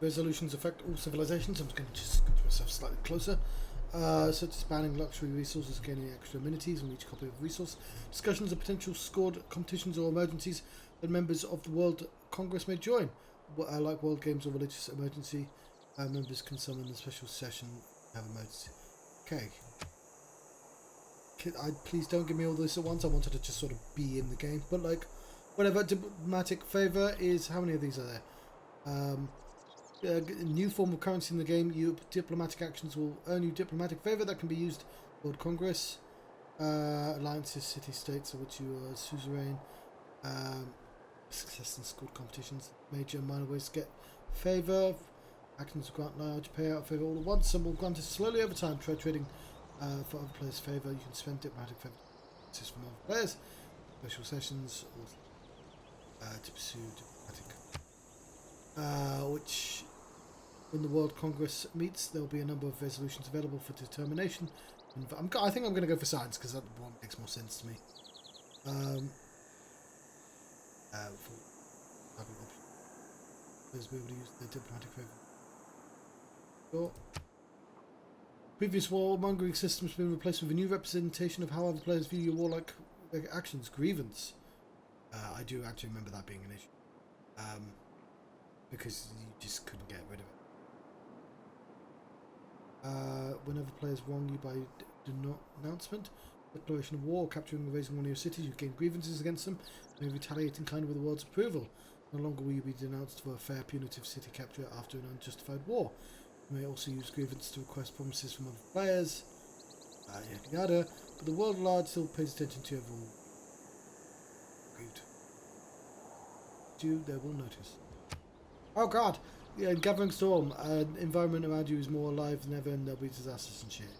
Resolutions affect all civilizations. I'm going to just go to myself slightly closer. Such as banning luxury resources, gaining extra amenities on each copy of resource. Discussions of potential scored competitions or emergencies that members of the World Congress may join. Like World Games or religious emergency, members can summon a special session have emergency. Okay. Please don't give me all this at once. I wanted to just sort of be in the game. But like, whatever. Diplomatic favour is... How many of these are there? A new form of currency in the game. Diplomatic actions will earn you diplomatic favour that can be used World Congress. Alliances, city-states of which you are suzerain. Success in school competitions. Major and minor ways to get favour. Actions grant large payout favour all at once. Some will grant it slowly over time. Try trading for other players' favour. You can spend diplomatic favour from other players. Special sessions to pursue diplomatic. Which, when the World Congress meets, there will be a number of resolutions available for determination. I think I'm going to go for science because that one makes more sense to me. Players will be able to use their diplomatic favour. Sure. Previous warmongering systems have been replaced with a new representation of how other players view your warlike actions. Grievance. I do actually remember that being an issue. Because you just couldn't get rid of it. Whenever players wrong you by denouncement, declaration of war, capturing or raising one of your cities, you gain grievances against them, and retaliate in kind with the world's approval. No longer will you be denounced for a fair punitive city capture after an unjustified war. You may also use grievance to request promises from other players, yada yada, but the world at large still pays attention to everyone. Good. They will notice. Oh god! Yeah, in Gathering Storm, environment around you is more alive than ever and there'll be disasters and shit.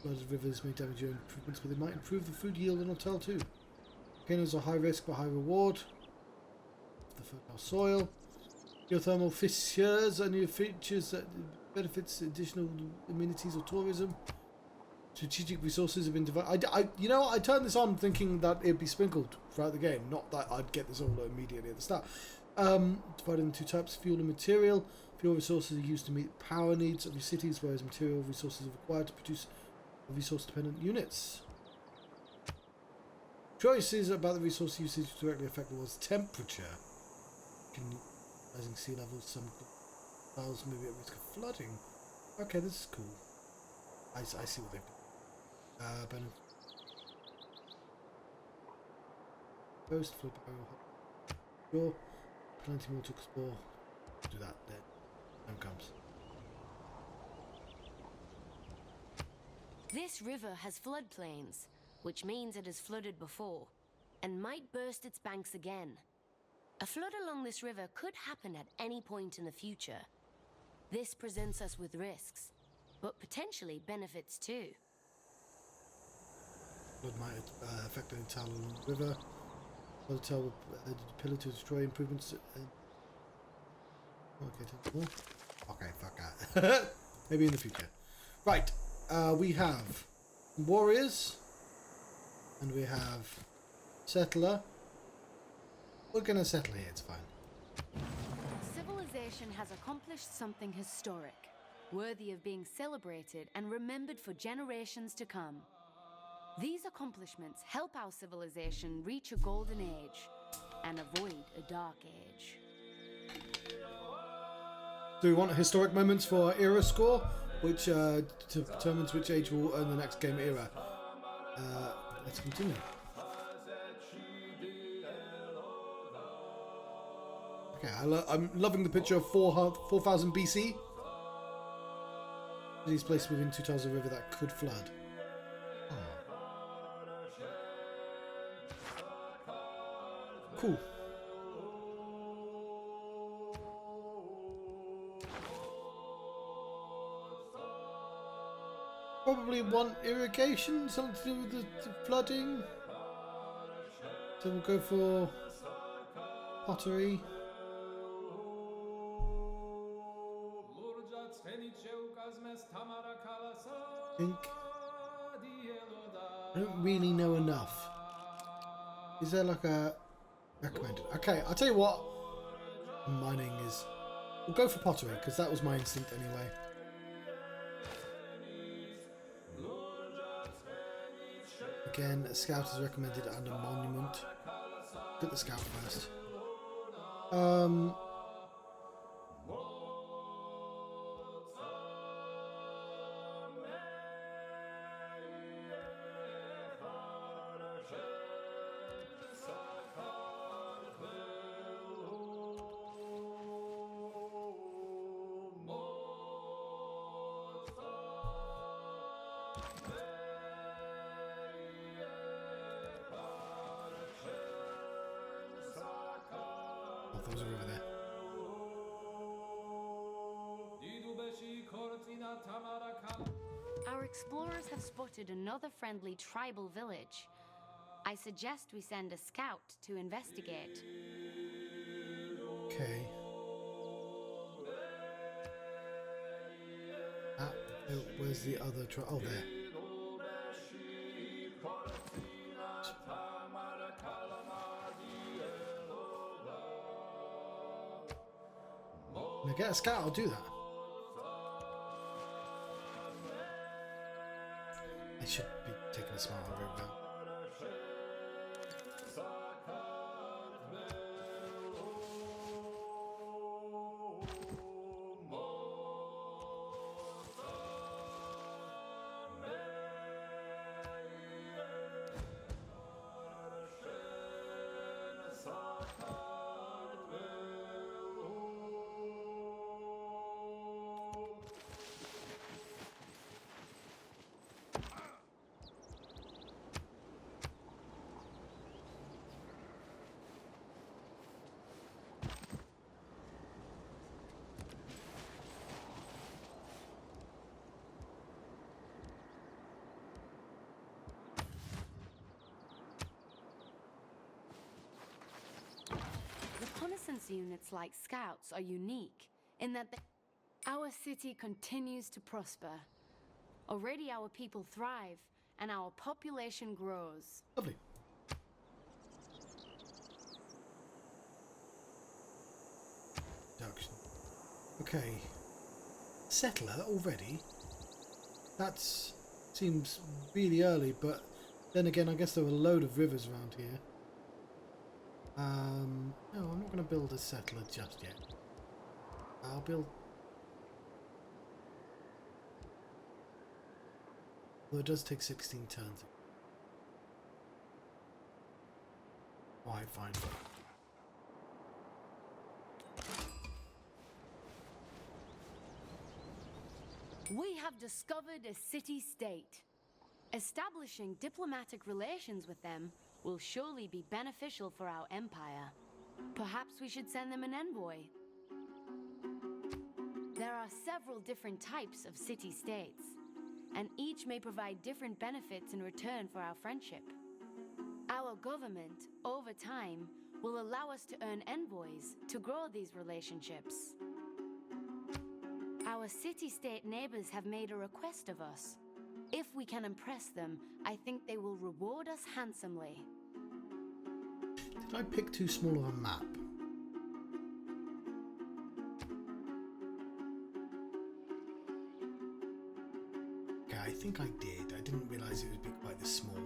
Flooded rivers may damage your improvements, but they might improve the food yield in Hotel too. Volcanoes are high risk but high reward. The fertile soil. Geothermal fissures are new features that benefits additional amenities or tourism. Strategic resources have been divided. You know, I turned this on thinking that it'd be sprinkled throughout the game, not that I'd get this all immediately at the start. Divided into two types: fuel and material. Fuel resources are used to meet power needs of your cities, whereas material resources are required to produce resource-dependent units. Choices about the resource usage directly affect the world's temperature. Rising sea levels, some tiles may be at risk of flooding. Okay, this is cool. I see what they've done. Post flip sure. Plenty more to explore. Do that then. Time comes. This river has floodplains, which means it has flooded before, and might burst its banks again. A flood along this river could happen at any point in the future. This presents us with risks, but potentially benefits too. Flood might affect an entire river. Flood tell the pillar to destroy improvements. Okay, fuck that. Maybe in the future. Right, we have warriors, and we have settler. We're gonna settle here, it's fine. Civilization has accomplished something historic, worthy of being celebrated and remembered for generations to come. These accomplishments help our civilization reach a golden age and avoid a dark age. Do we want historic moments for our era score, which determines which age will earn the next game era? Let's continue. Okay, I'm loving the picture of 4000 BC. These placed within 2 tiles of river that could flood. Cool. Probably want irrigation, something to do with the flooding. So we'll go for pottery. I don't really know enough. Is there like a recommended? Okay, I'll tell you what mining is We'll go for pottery, because that was my instinct anyway. Again, a scout is recommended and a monument. Get the scout first. Oh, there was a river there. Our explorers have spotted another friendly tribal village. I suggest we send a scout to investigate. Okay. Where's the other tribe? Oh, there. Can I get a scout? I'll do that. I should be taking a smarter route now. Reconnaissance units like scouts are unique in that our city continues to prosper. Already our people thrive and our population grows. Lovely. Production. Okay. Settler already? That seems really early, but then again, I guess there were a load of rivers around here. No, I'm not going to build a settler just yet. I'll build... Well, it does take 16 turns. Alright, fine. We have discovered a city-state. Establishing diplomatic relations with them will surely be beneficial for our empire. Perhaps we should send them an envoy. There are several different types of city-states, and each may provide different benefits in return for our friendship. Our government, over time, will allow us to earn envoys to grow these relationships. Our city-state neighbors have made a request of us. If we can impress them, I think they will reward us handsomely. Did I pick too small of a map? Okay, I think I did. I didn't realise it would be quite this small.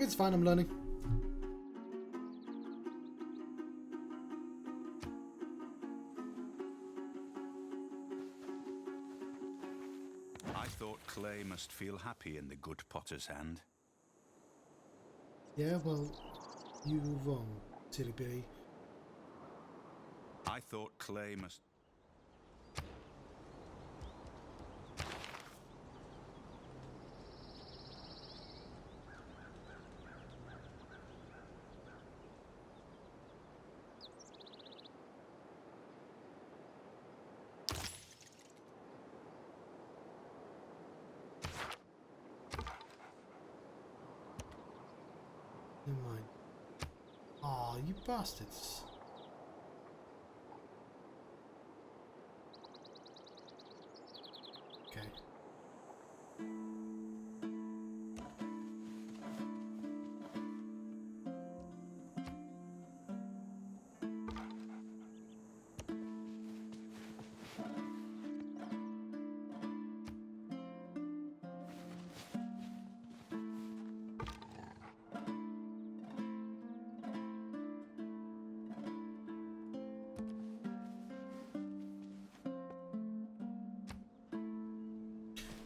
It's fine, I'm learning. I thought clay must feel happy in the good potter's hand. Yeah, well, you were wrong, silly Billy. I thought clay must... Never mind. Aw, you bastards. Okay.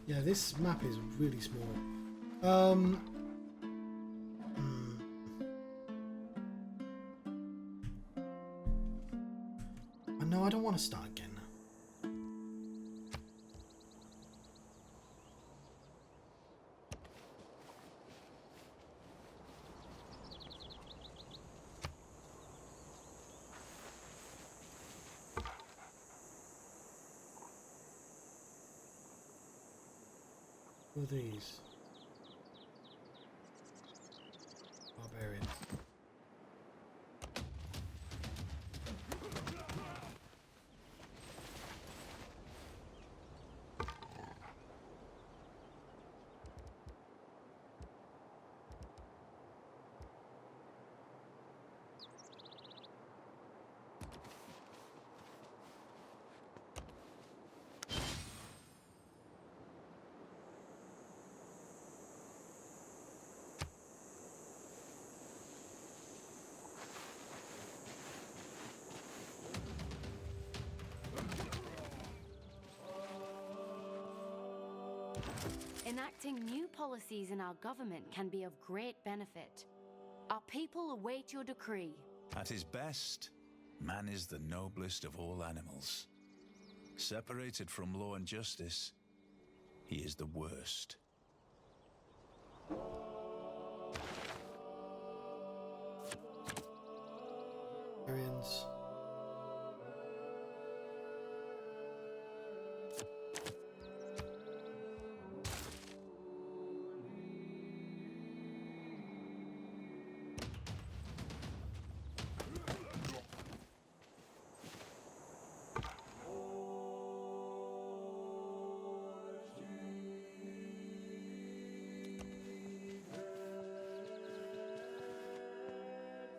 Yeah, this map is really small. No, I don't want to start again. Who are these? Barbarians. Enacting new policies in our government can be of great benefit. Our people await your decree. At his best, man is the noblest of all animals. Separated from law and justice, he is the worst. Barbarians.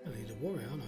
I need a warrior, aren't I?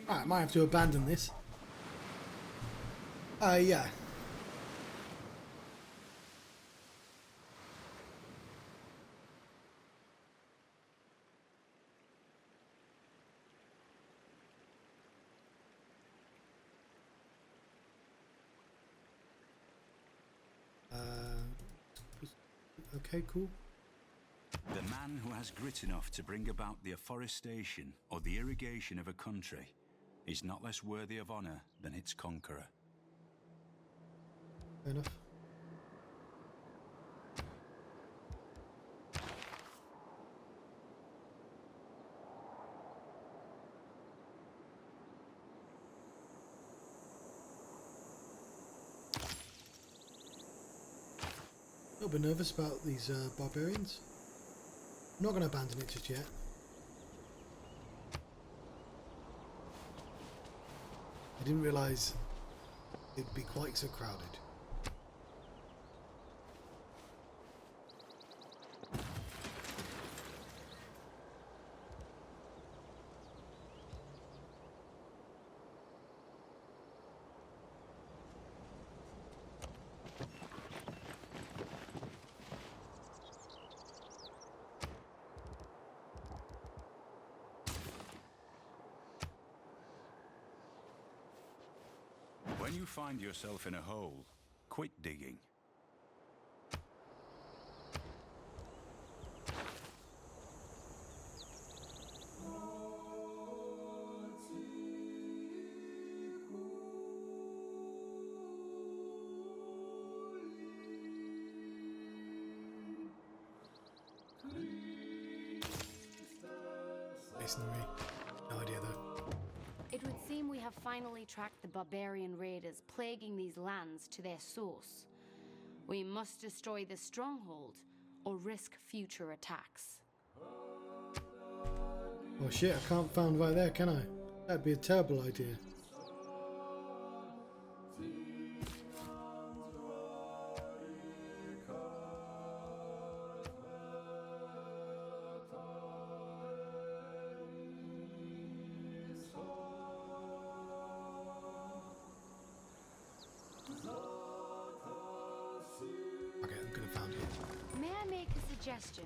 Alright, might have to abandon this. Yeah. Okay, cool. The man who has grit enough to bring about the afforestation or the irrigation of a country is not less worthy of honor than its conqueror. Fair enough. A little bit nervous about these barbarians. I'm not going to abandon it just yet. I didn't realise it'd be quite so crowded. When you find yourself in a hole, quit digging. Masonry. have finally tracked the barbarian raiders plaguing these lands to their source. We must destroy the stronghold or risk future attacks. Oh shit, I can't find right there, can I? That'd be a terrible idea. Okay, I'm gonna find it. May I make a suggestion?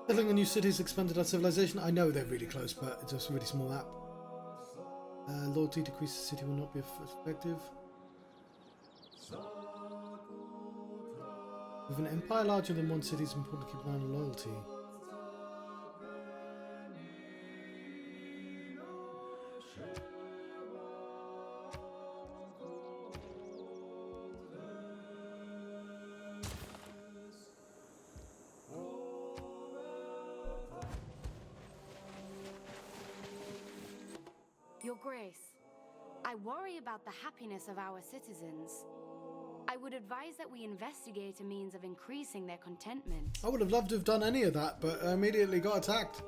Building a new city has expanded our civilization. I know they're really close, but it's just a really small map. Loyalty decreases, the city will not be effective. With an empire larger than one city, it's important to keep an eye on loyalty. Your Grace, I worry about the happiness of our citizens. I would advise that we investigate a means of increasing their contentment. I would have loved to have done any of that, but I immediately got attacked.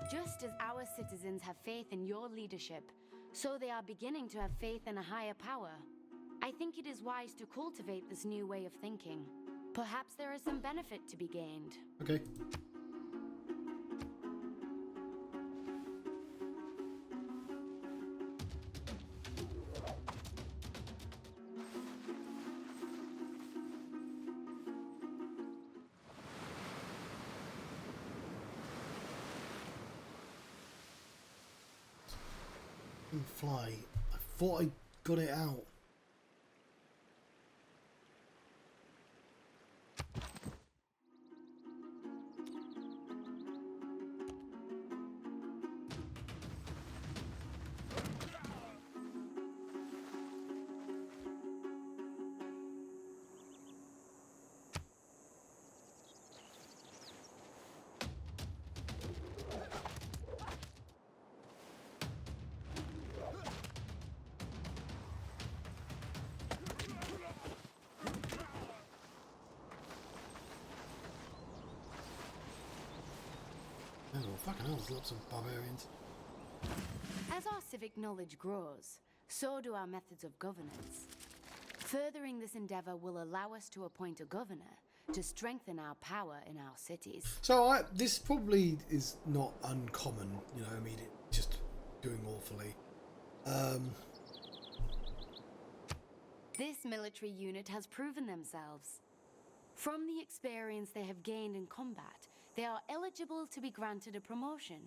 Just as our citizens have faith in your leadership, so they are beginning to have faith in a higher power. I think it is wise to cultivate this new way of thinking. Perhaps there is some benefit to be gained. Okay. Fly. I thought I got it out. Oh, fucking hell, there's lots of barbarians. As our civic knowledge grows, so do our methods of governance. Furthering this endeavor will allow us to appoint a governor to strengthen our power in our cities. So this probably is not uncommon, you know, I mean, just doing awfully. This military unit has proven themselves. From the experience they have gained in combat, they are eligible to be granted a promotion.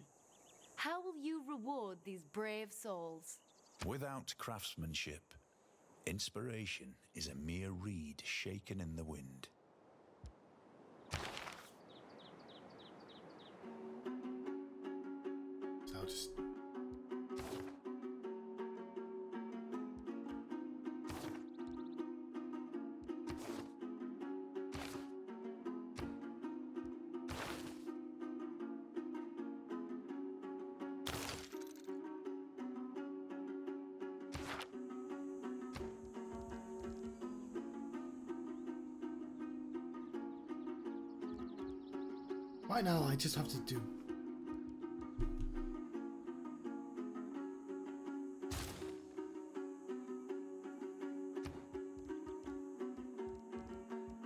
How will you reward these brave souls? Without craftsmanship, inspiration is a mere reed shaken in the wind. just... Right now, I just have to do...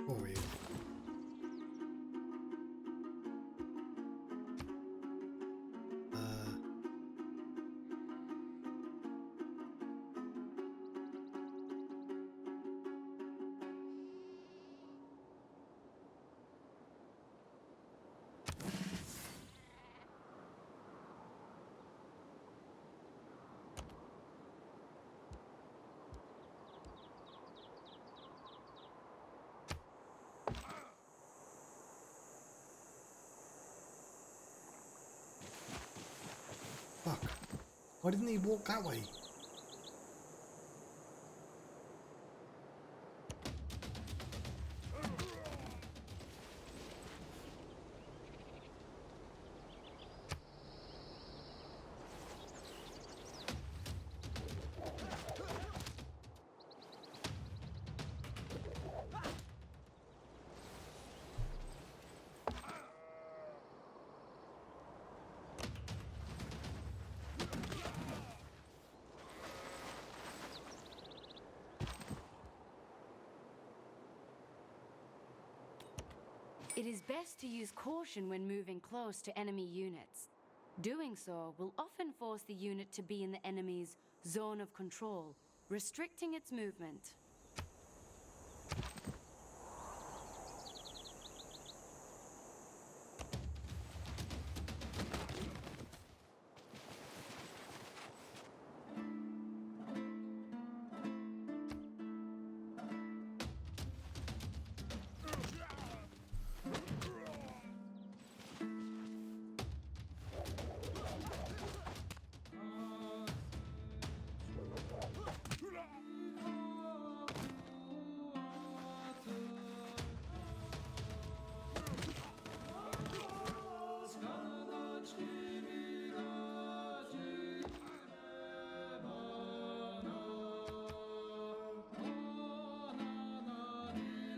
Warrior. Fuck. Why didn't he walk that way? It is best to use caution when moving close to enemy units. Doing so will often force the unit to be in the enemy's zone of control, restricting its movement.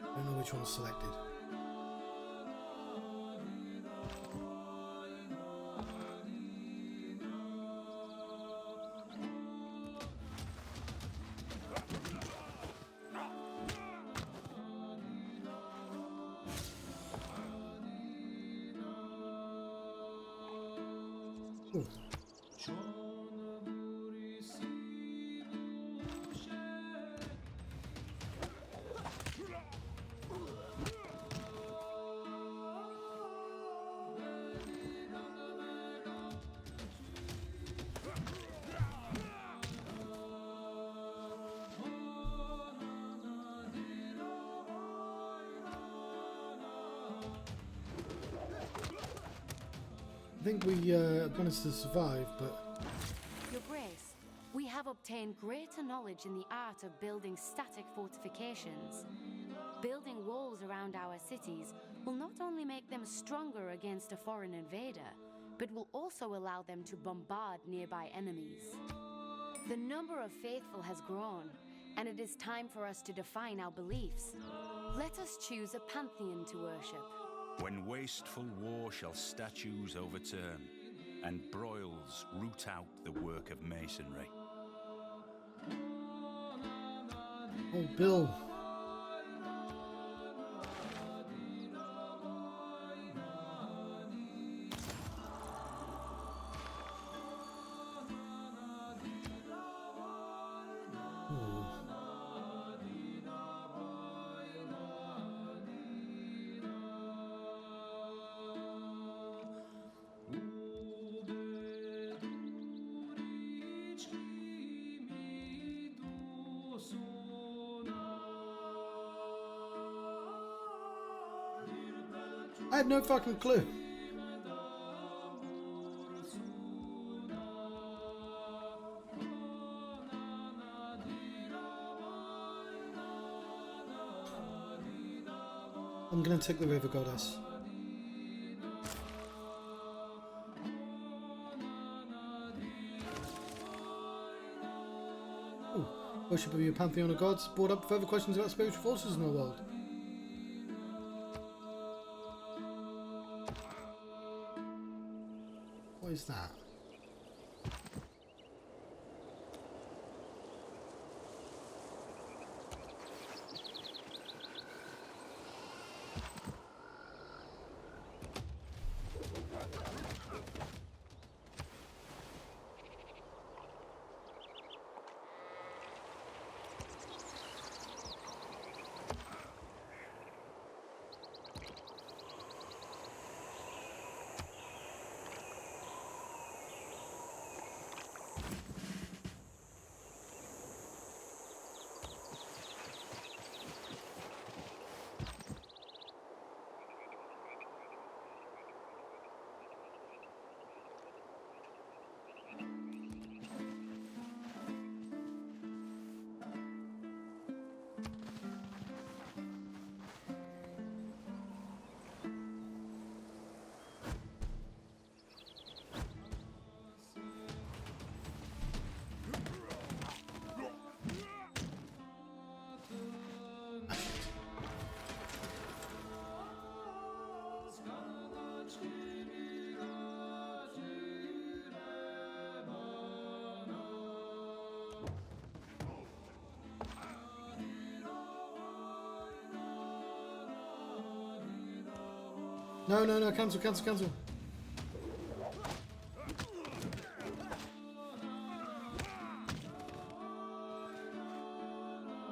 I don't know which one's selected. Ooh. I think we managed to survive, but... Your Grace, we have obtained greater knowledge in the art of building static fortifications. Building walls around our cities will not only make them stronger against a foreign invader, but will also allow them to bombard nearby enemies. The number of faithful has grown, and it is time for us to define our beliefs. Let us choose a pantheon to worship. When wasteful war shall statues overturn, and broils root out the work of masonry. Oh, Bill. I had no fucking clue. I'm gonna take the river goddess. Ooh. Worship of your pantheon of gods brought up further questions about spiritual forces in our world. What is that? No, no, no, cancel, cancel, cancel.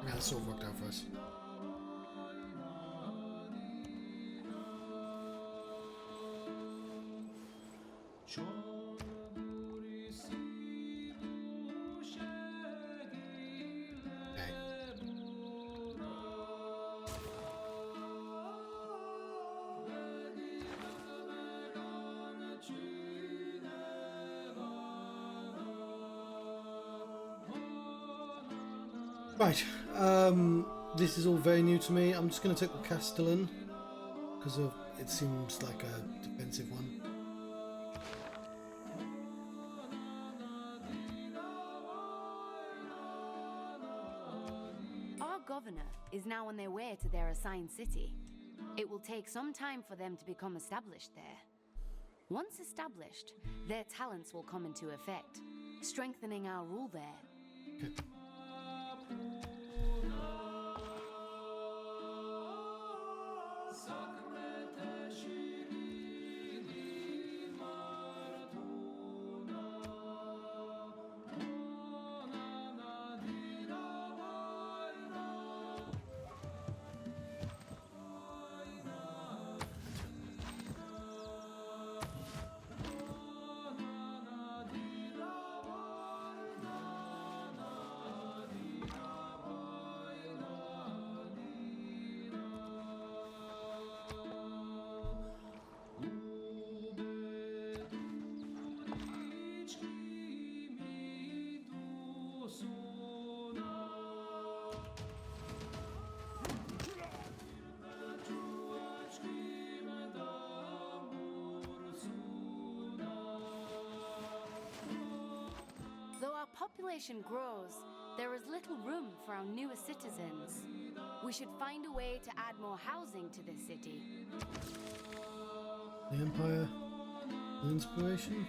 Yeah, that's all worked out for us. Right, this is all very new to me. I'm just going to take the Castellan, because it seems like a defensive one. Our governor is now on their way to their assigned city. It will take some time for them to become established there. Once established, their talents will come into effect, strengthening our rule there. Okay. Though our population grows, there is little room for our newest citizens. We should find a way to add more housing to this city. The Empire, the inspiration.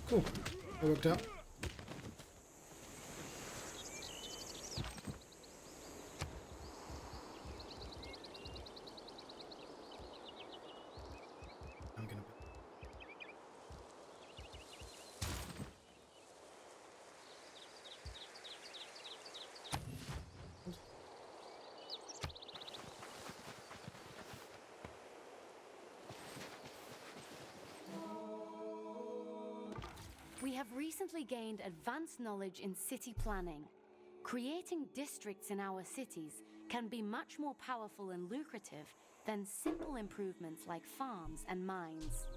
Cool. That worked out. We have recently gained advanced knowledge in city planning. Creating districts in our cities can be much more powerful and lucrative than simple improvements like farms and mines.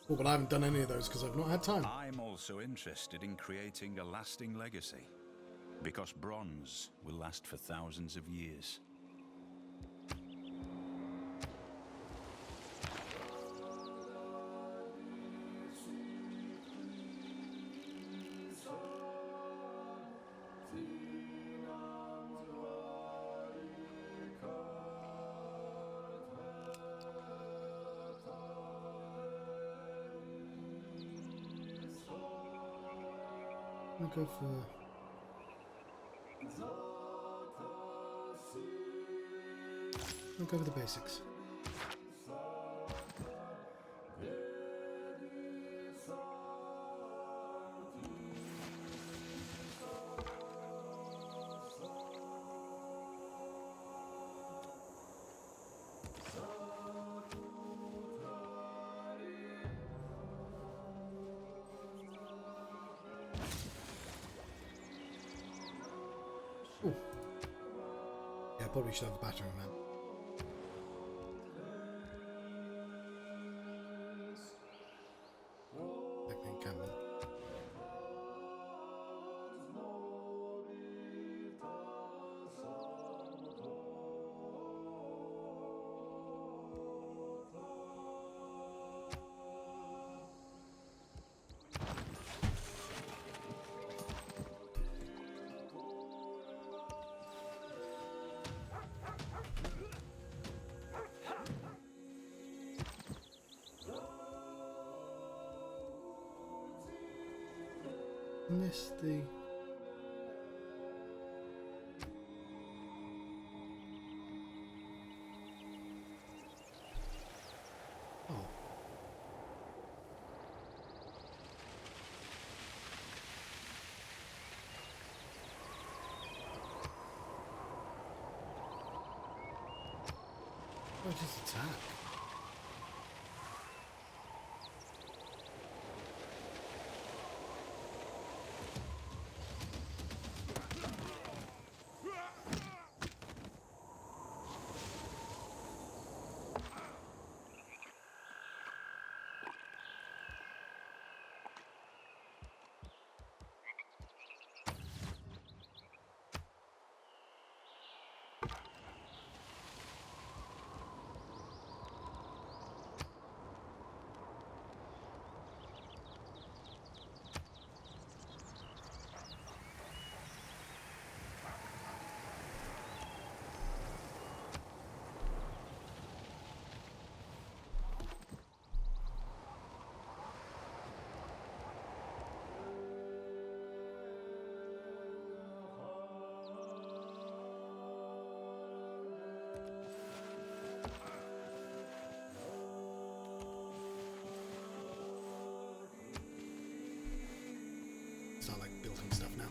Oh, but I haven't done any of those because I've not had time. I'm also interested in creating a lasting legacy, because bronze will last for thousands of years. I'll go for... I'll go with the basics. Ooh. Yeah, I probably should have a battering ram. Technically can be. Misty. Oh. Oh, just attack. Start like building stuff now.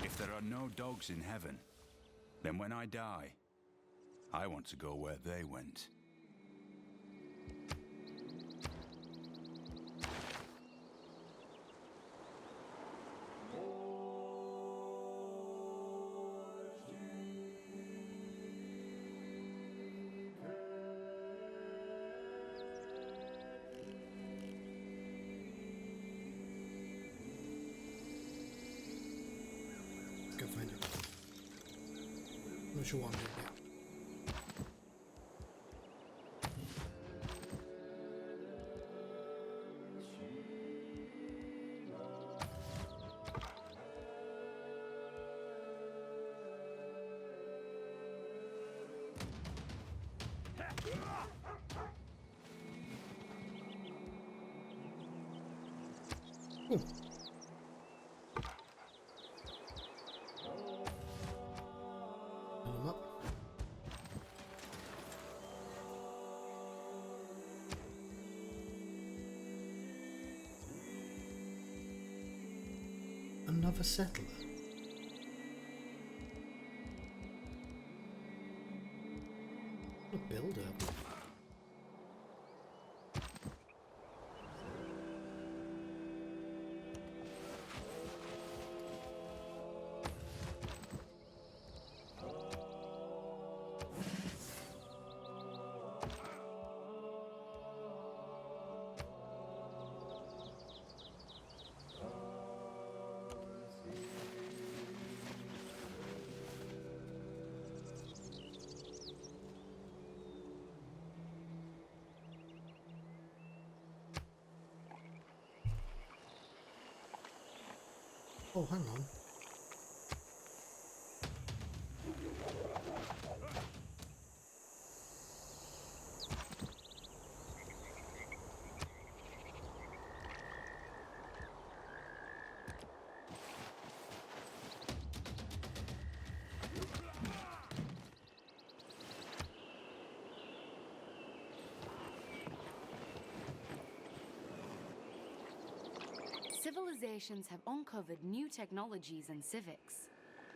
If there are no dogs in heaven, then when I die, I want to go where they went. Go find it. Not sure what I'm doing yet. Ooh. Fill them up. Another settler. A builder. Oh, hang on. Civilizations have uncovered new technologies and civics,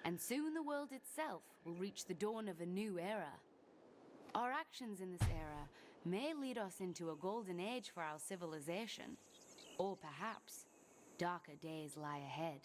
and soon the world itself will reach the dawn of a new era. Our actions in this era may lead us into a golden age for our civilization, or perhaps darker days lie ahead.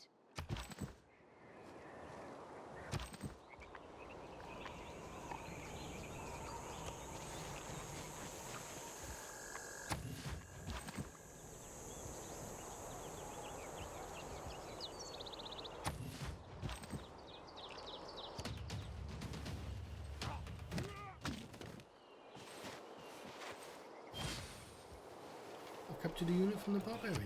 I captured a unit from the barbarians.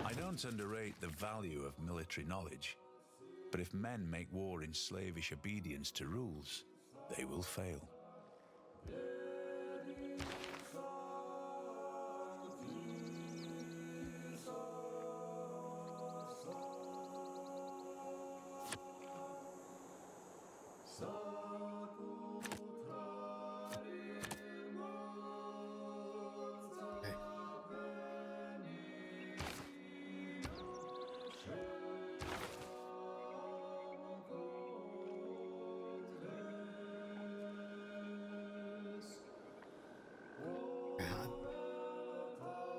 I don't underrate the value of military knowledge, but if men make war in slavish obedience to rules, they will fail.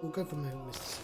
We'll go for mysticism.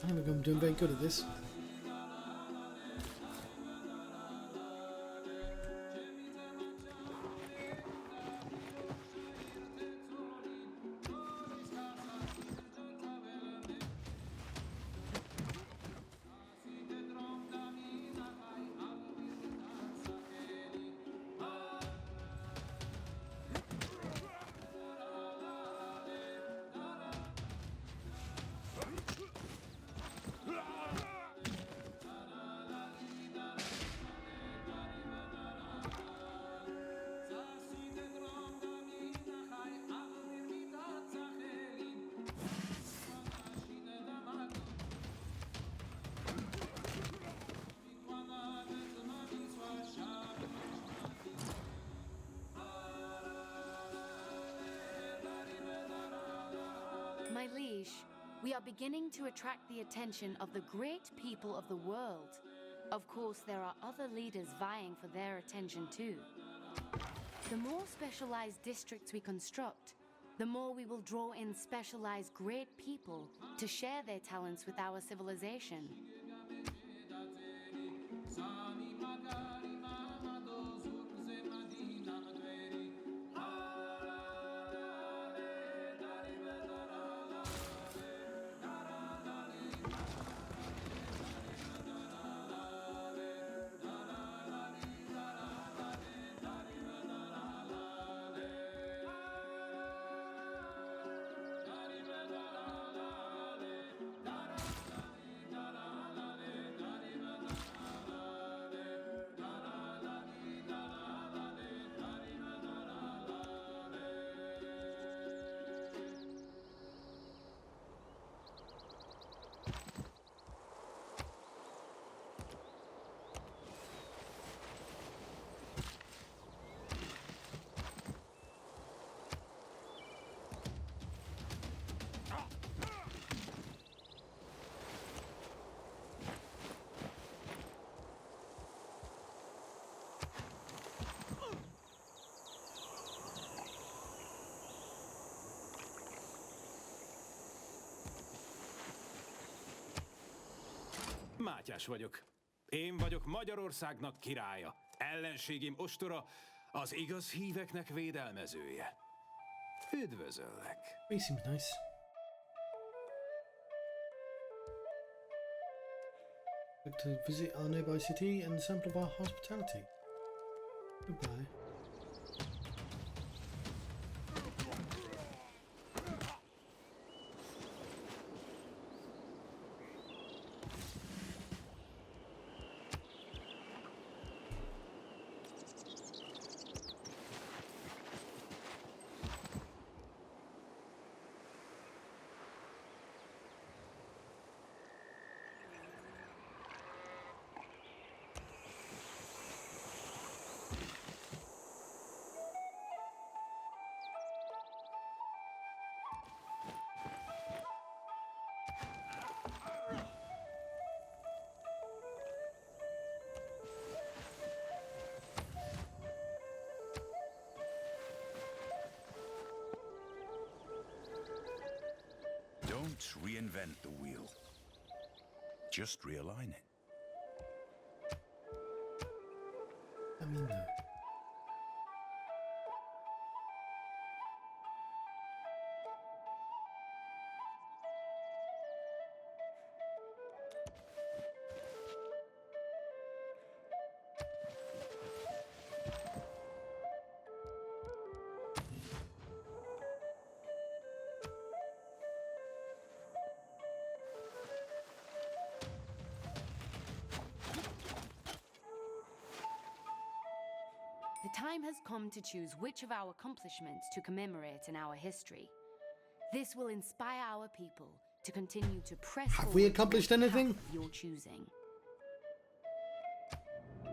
I don't think I'm doing very good at this. My liege, we are beginning to attract the attention of the great people of the world. Of course, there are other leaders vying for their attention too. The more specialized districts we construct, the more we will draw in specialized great people to share their talents with our civilization. Mátyás vagyok. Én vagyok Magyarországnak királya. Ellenségim ostora, az igaz híveknek védelmezője. Üdvözöllek. He seems nice. Like to visit our nearby city and sample of our hospitality. Goodbye. Don't reinvent the wheel. Just realign it. I mean, no. The time has come to choose which of our accomplishments to commemorate in our history. This will inspire our people to continue to press Have forward we accomplished towards the anything? path of your choosing.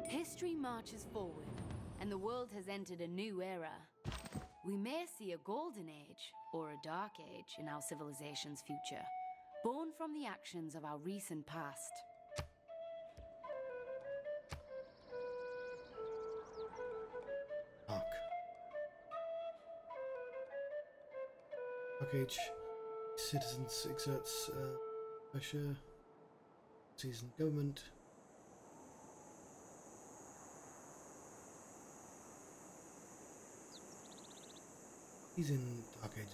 History marches forward, and the world has entered a new era. We may see a golden age or a dark age in our civilization's future, born from the actions of our recent past. Dark. Dark age. Citizens exerts pressure. Season government. He's in Dark Ages.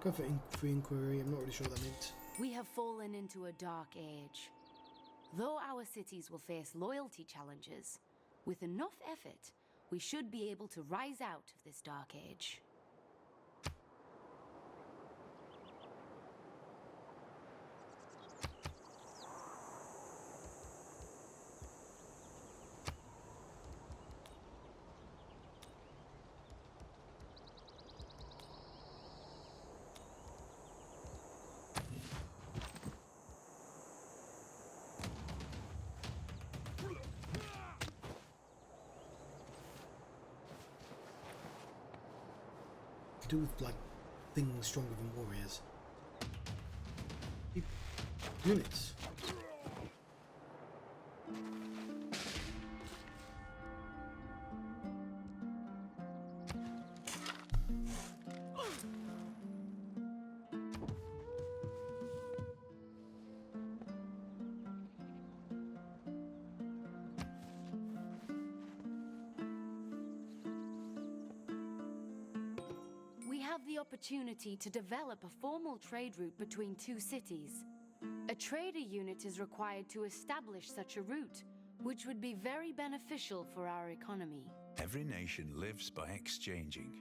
Go for free inquiry. I'm not really sure what that means. We have fallen into a dark age. Though our cities will face loyalty challenges, with enough effort, we should be able to rise out of this dark age. To do with like things stronger than warriors. Units. The opportunity to develop a formal trade route between two cities. A trader unit is required to establish such a route, which would be very beneficial for our economy. Every nation lives by exchanging.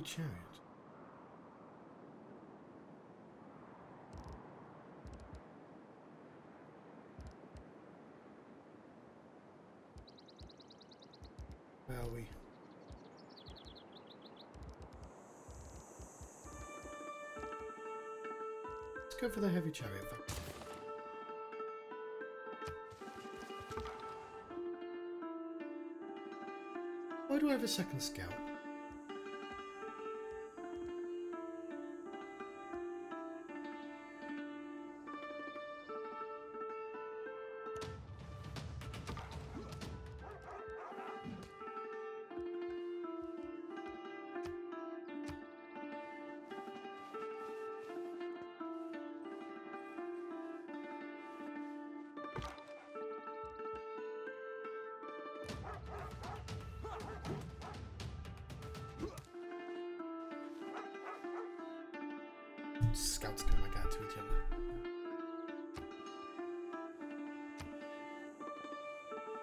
Chariot. Where are we? Let's go for the heavy chariot. Why do I have a second scout? Scouts going like that to each other.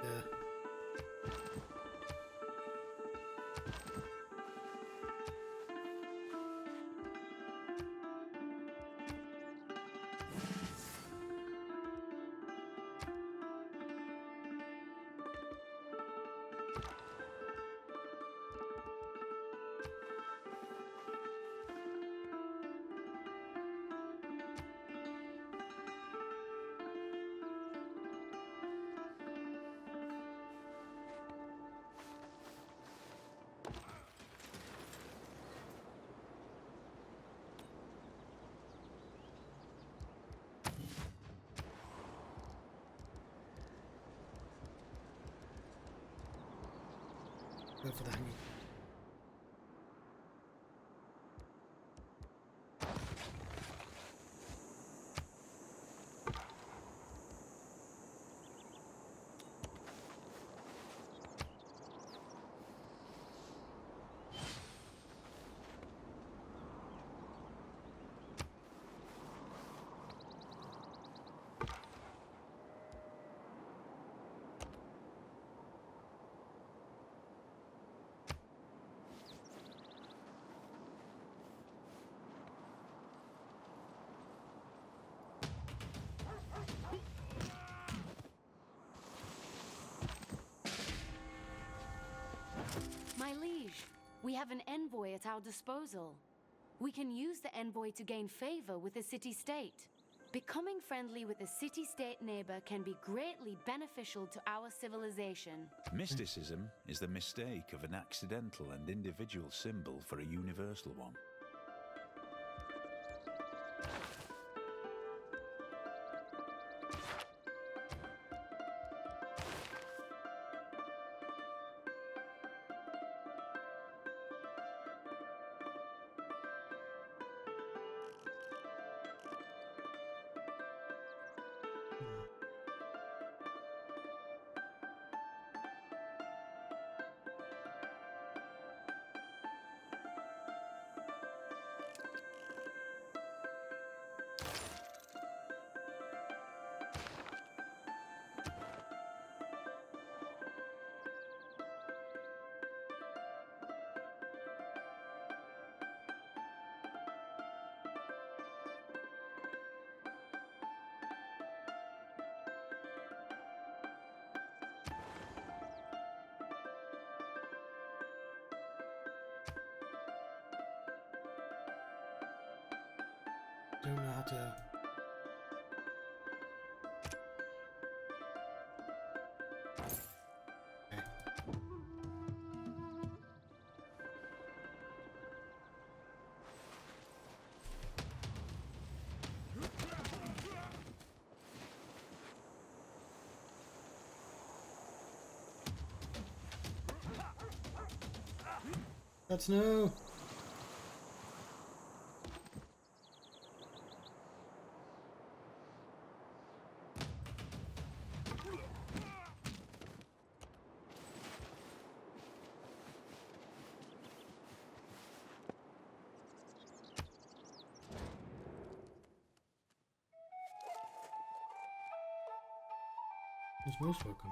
Yeah. Go for the hanging. My liege, we have an envoy at our disposal. We can use the envoy to gain favor with the city-state. Becoming friendly with a city-state neighbor can be greatly beneficial to our civilization. Mysticism is the mistake of an accidental and individual symbol for a universal one. Don't know how to. Okay. That's no. He's most welcome.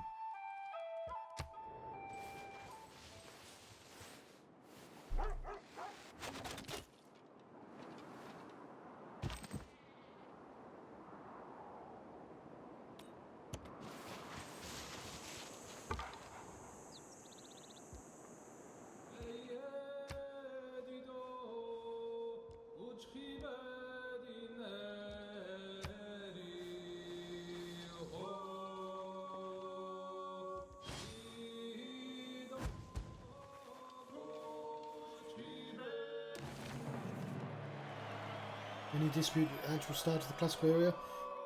Any dispute at the actual start of the classical era,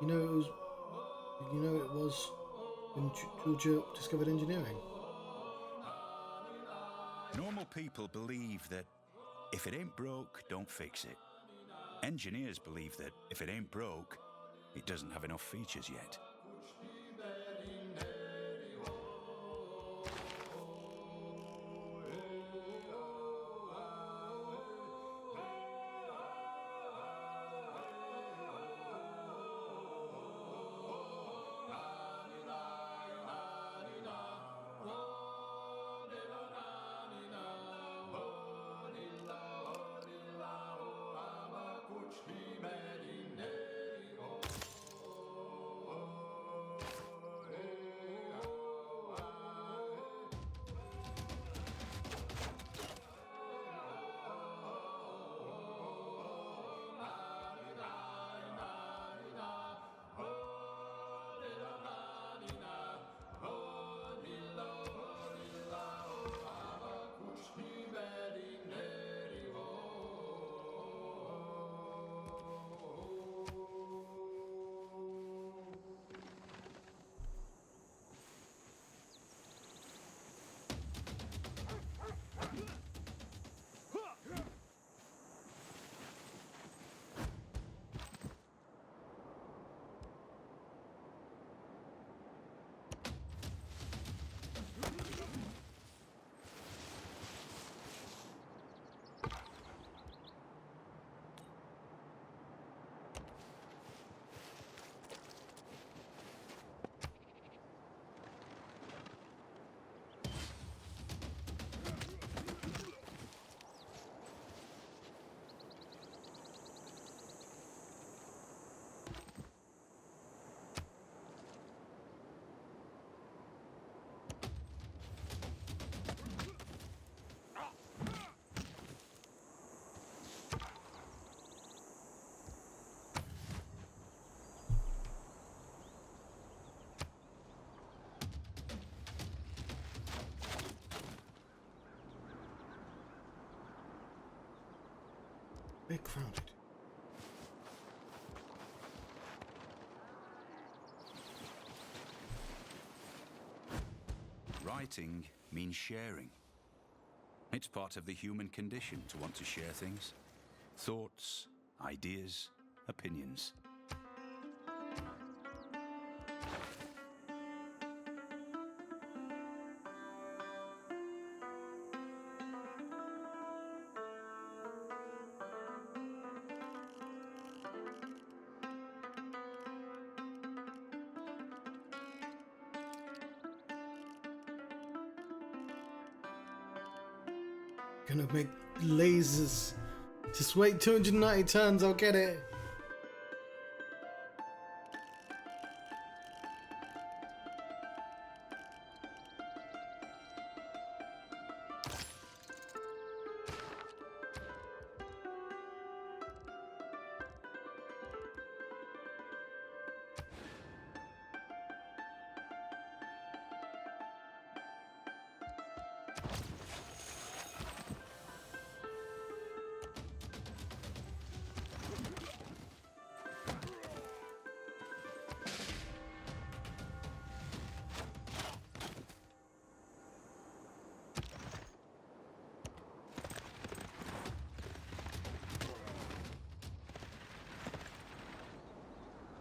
you know it was when Georgia discovered engineering. Normal people believe that if it ain't broke, don't fix it. Engineers believe that if it ain't broke, it doesn't have enough features yet. Big crowded. Writing means sharing. It's part of the human condition to want to share things. Thoughts, ideas, opinions. Gonna make lasers. Just wait 290 turns, I'll get it.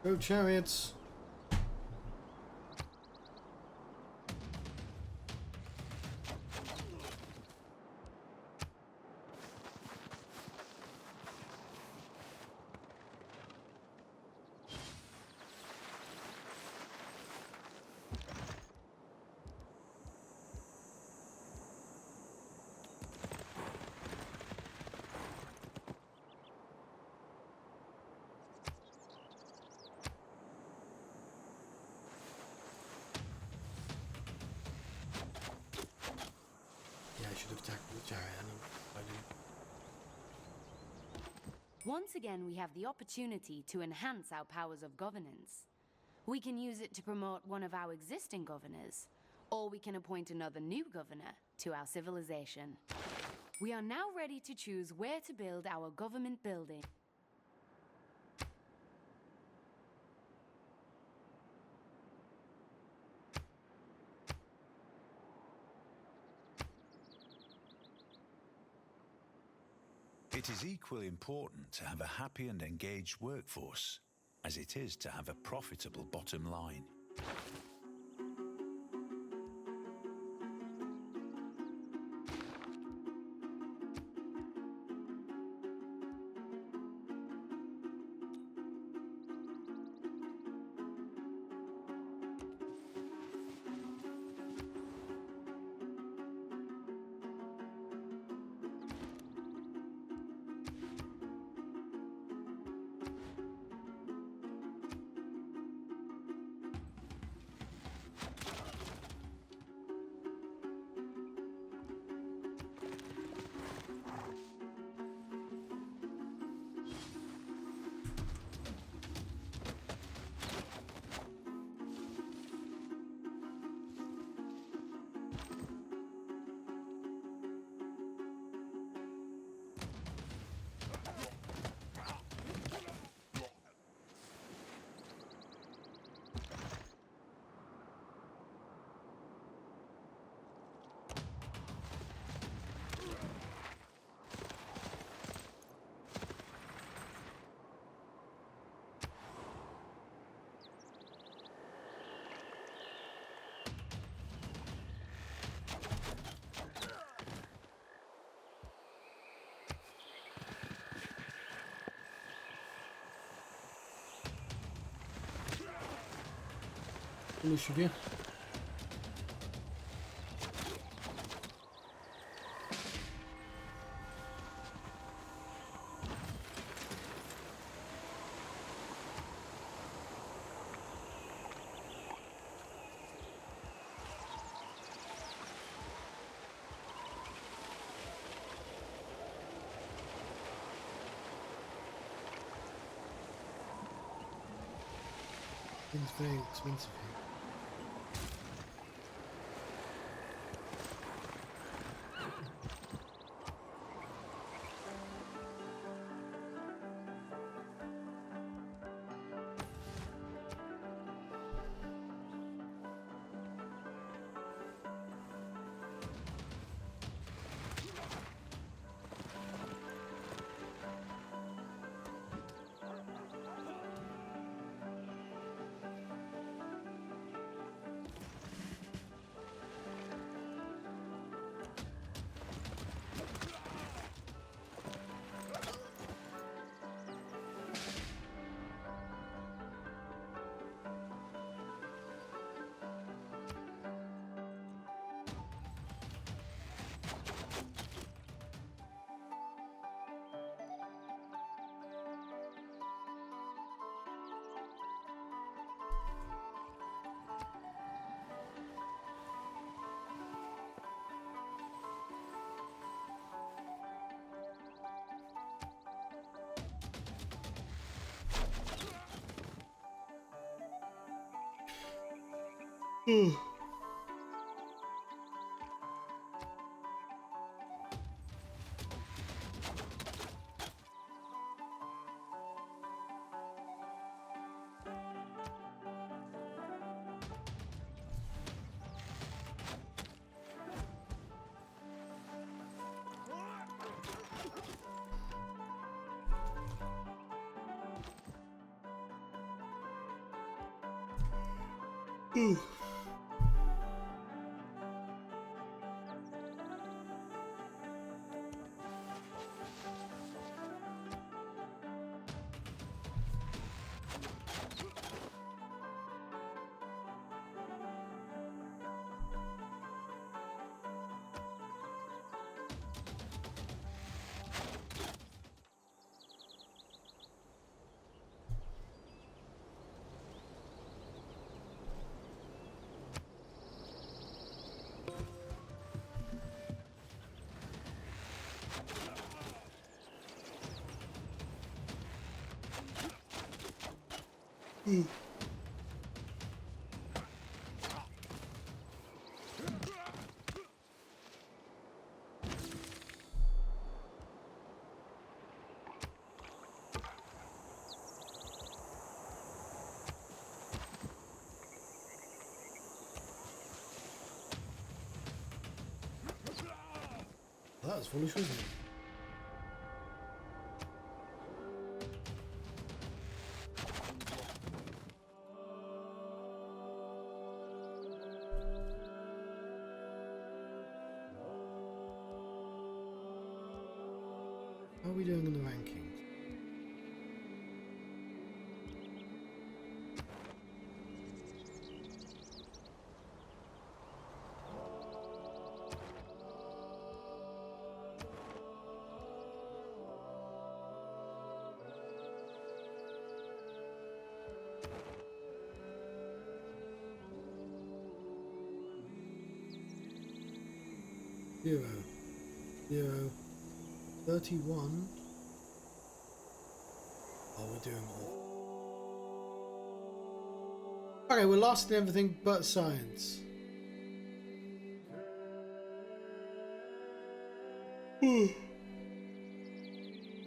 Go chariots. I should have tackled the chariot. Once again, we have the opportunity to enhance our powers of governance. We can use it to promote one of our existing governors, or we can appoint another new governor to our civilization. We are now ready to choose where to build our government building. It is equally important to have a happy and engaged workforce as it is to have a profitable bottom line. Foolish of you. Things very expensive here. That was foolish, wasn't it? How are we doing in the rankings? Zero, 31. Oh, we're doing all. Okay, we're lost in everything but science. I'll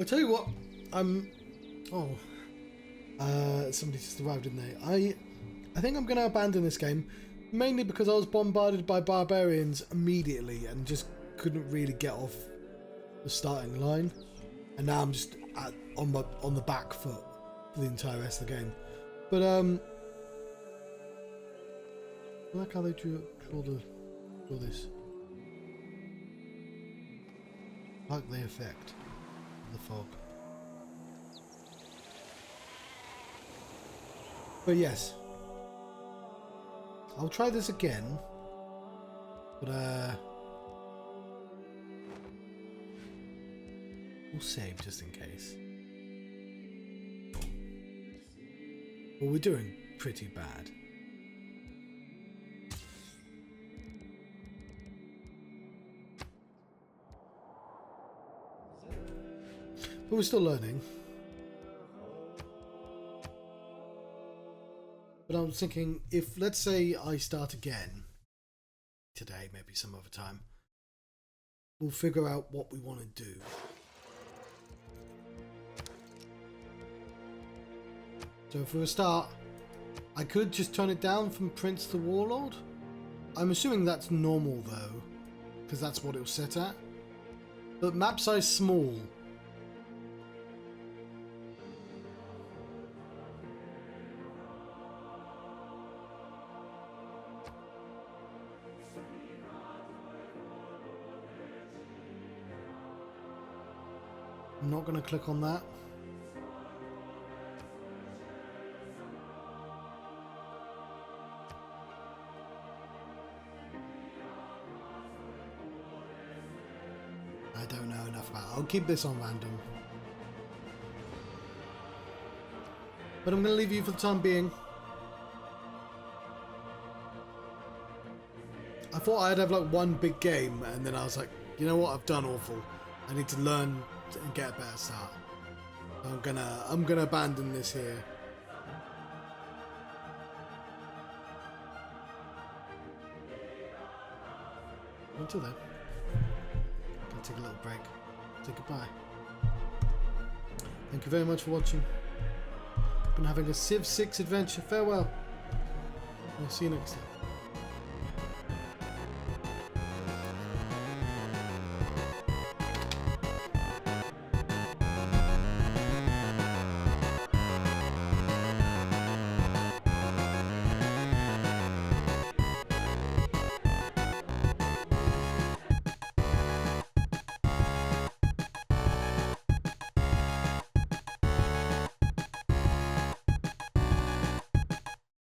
tell you what, somebody just arrived, didn't they? I think I'm going to abandon this game, mainly because I was bombarded by barbarians immediately and just couldn't really get off the starting line, and now I'm just on the back foot for the entire rest of the game. But I like how they draw this. I like the effect of the fog. But yes, I'll try this again, but we'll save just in case. Well, we're doing pretty bad. But we're still learning. But I was thinking, if, let's say I start again today, maybe some other time, we'll figure out what we want to do. So for a start, I could just turn it down from Prince to Warlord. I'm assuming that's normal though, because that's what it was set at. But map size small. I'm not going to click on that. I don't know enough about it. I'll keep this on random. But I'm going to leave you for the time being. I thought I'd have like one big game, and then I was like, you know what, I've done awful. I need to learn and get a better start. I'm gonna abandon this here. Until then, I'll take a little break. Say goodbye. Thank you very much for watching. Been having a Civ 6 adventure. Farewell. We'll see you next time.